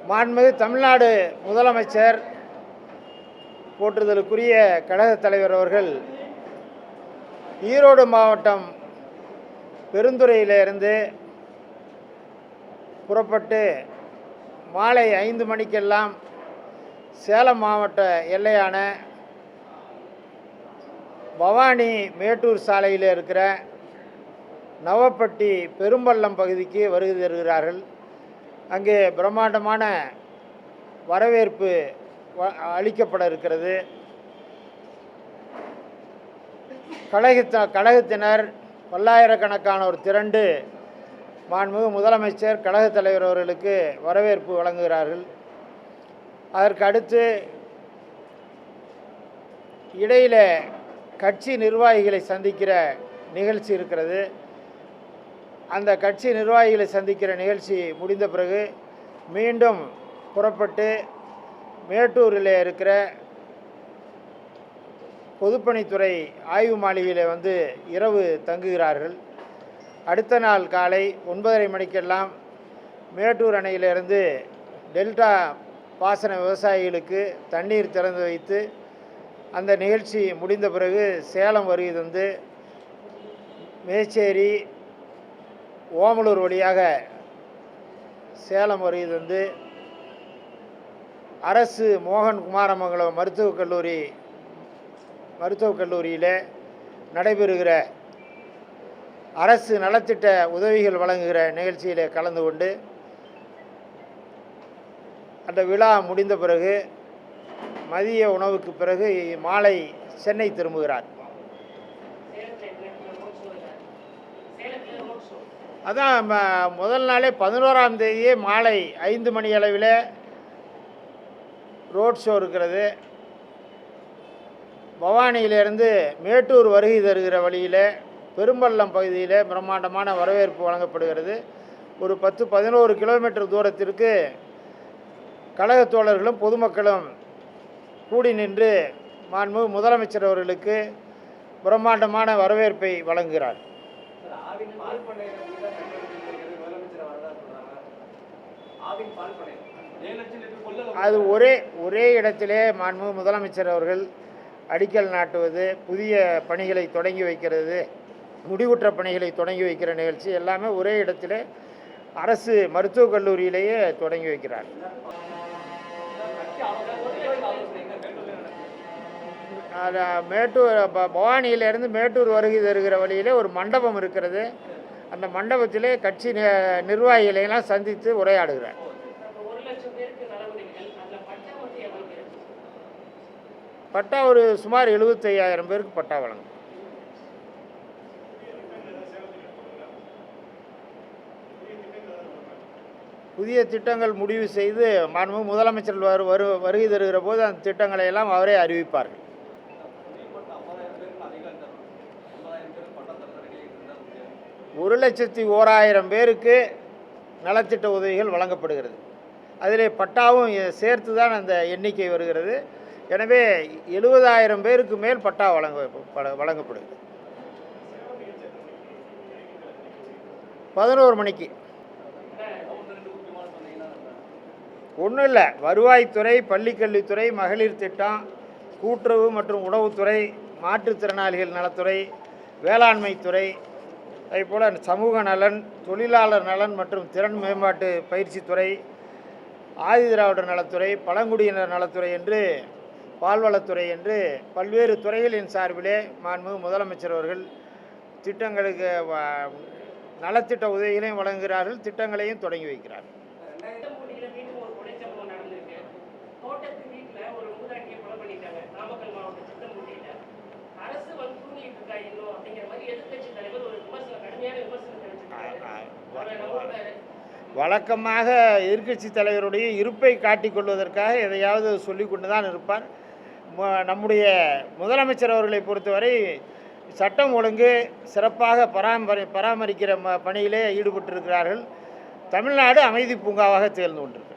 மாண்புமிகு தமிழ்நாடு முதலமைச்சர் போற்றுதலுக்குரிய கழகத் தலைவர் அவர்கள் ஈரோடு மாவட்டம் பெருந்துறையிலிருந்து புறப்பட்டு மாலை 5 மணிக்கெல்லாம் சேலம் மாவட்ட எல்லையான பவானி மேட்டூர் சாலையில் இருக்கிற நவப்பட்டி பெரும்பள்ளம் பகுதிக்கு வருகை தருகிறார்கள். அங்கே பிரம்மாண்டமான வரவேற்பு அளிக்கப்பட இருக்கிறது. கழகத்தினர் பல்லாயிரக்கணக்கானோர் திரண்டு மாண்புமிகு முதலமைச்சர் கழகத் தலைவர் அவர்களுக்கு வரவேற்பு வழங்குகிறார்கள். அதற்கு அடுத்து இடையில் கட்சி நிர்வாகிகளை சந்திக்கிற நிகழ்ச்சி இருக்கிறது. அந்த கட்சி நிர்வாகிகளை சந்திக்கிற நிகழ்ச்சி முடிந்த பிறகு மீண்டும் புறப்பட்டு மேட்டூரில் இருக்கிற பொதுப்பணித்துறை ஆய்வு மாளிகையில் வந்து இரவு தங்குகிறார்கள். அடுத்த நாள் காலை 9:30 மணிக்கெல்லாம் மேட்டூர் அணையிலிருந்து டெல்டா பாசன விவசாயிகளுக்கு தண்ணீர் திறந்து வைத்து அந்த நிகழ்ச்சி முடிந்த பிறகு சேலம் வருகை தந்து மேச்சேரி ஓமலூர் வழியாக சேலம் வருகை தந்து அரசு மோகன் குமாரமங்கலம் மருத்துவக் கல்லூரியில் நடைபெறுகிற அரசு நலத்திட்ட உதவிகள் வழங்குகிற நிகழ்ச்சியில் கலந்து கொண்டு அந்த விழா முடிந்த பிறகு மதிய உணவுக்கு பிறகு மாலை சென்னை திரும்புகிறார். அதான் முதல் நாளே 11ஆம் தேதியே மாலை 5 மணி அளவில் ரோட் ஷோ இருக்கிறது. பவானியிலிருந்து மேட்டூர் வருகை தருகிற வழியில் பெரும்பள்ளம் பகுதியில் பிரம்மாண்டமான வரவேற்பு வழங்கப்படுகிறது. ஒரு 10-11 கிலோமீட்டர் தூரத்திற்கு கழகத் தோழர்களும் பொதுமக்களும் கூடி நின்று மாண்புமிகு முதலமைச்சர் அவர்களுக்கு பிரம்மாண்டமான வரவேற்பை வழங்குகிறார். அது ஒரே இடத்திலே மாண்புமிகு முதலமைச்சர் அவர்கள் அடிக்கல் நாட்டுவது, புதிய பணிகளை தொடங்கி வைக்கிறது, முடிவுற்ற பணிகளை தொடங்கி வைக்கிற நிகழ்ச்சி எல்லாமே ஒரே இடத்திலே அரசு மருத்துவக் கல்லூரியிலேயே தொடங்கி வைக்கிறார். மேட்டூர் பவானியிலிருந்து மேட்டூர் வருகை தருகிற வழியிலே ஒரு மண்டபம் இருக்கிறது. அந்த மண்டபத்திலே கட்சி நிர்வாகிகளையெல்லாம் சந்தித்து உரையாடுகிறார். பட்டா ஒரு சுமார் 75,000 பேருக்கு பட்டா வழங்கும். புதிய திட்டங்கள் முடிவு செய்து மாண்புமிகு முதலமைச்சர் வருகை தருகிற போது அந்த திட்டங்களை எல்லாம் அவரே அறிவிப்பார்கள். ஒரு 1,01,000 பேருக்கு நலத்திட்ட உதவிகள் வழங்கப்படுகிறது. அதிலே பட்டாவும் சேர்த்து தான் அந்த எண்ணிக்கை வருகிறது. எனவே 70,000 பேருக்கு மேல் பட்டா வழங்கப்படுகிறது. 11 மணிக்கு ஒன்றும் இல்லை, வருவாய்த்துறை, பள்ளிக்கல்வித்துறை, மகளிர் திட்டம், கூட்டுறவு மற்றும் உணவுத்துறை, மாற்றுத்திறனாளிகள் நலத்துறை, வேளாண்மைத்துறை, அதேபோல் சமூக நலன், தொழிலாளர் நலன் மற்றும் திறன் மேம்பாட்டு பயிற்சித்துறை, ஆதிதிராவிடர் நலத்துறை, பழங்குடியினர் நலத்துறை என்று பால்வளத்துறை என்று பல்வேறு துறைகளின் சார்பிலே மாண்புமிகு முதலமைச்சர் அவர்கள் திட்டங்களுக்கு நலத்திட்ட உதவிகளையும் வழங்குகிறார்கள், திட்டங்களையும் தொடங்கி வைக்கிறார்கள். வழக்கமாக எதிர்க்கட்சி தலைவருடைய இருப்பை காட்டிக்கொள்வதற்காக எதையாவது சொல்லி கொண்டு தான் இருப்பார். நம்முடைய முதலமைச்சர் அவர்களை பொறுத்தவரை சட்டம் ஒழுங்கு சிறப்பாக பராமரிக்கிற பணியிலே ஈடுபட்டிருக்கிறார்கள். தமிழ்நாடு அமைதி பூங்காவாக திகழ்ந்து கொண்டிருக்கிறது.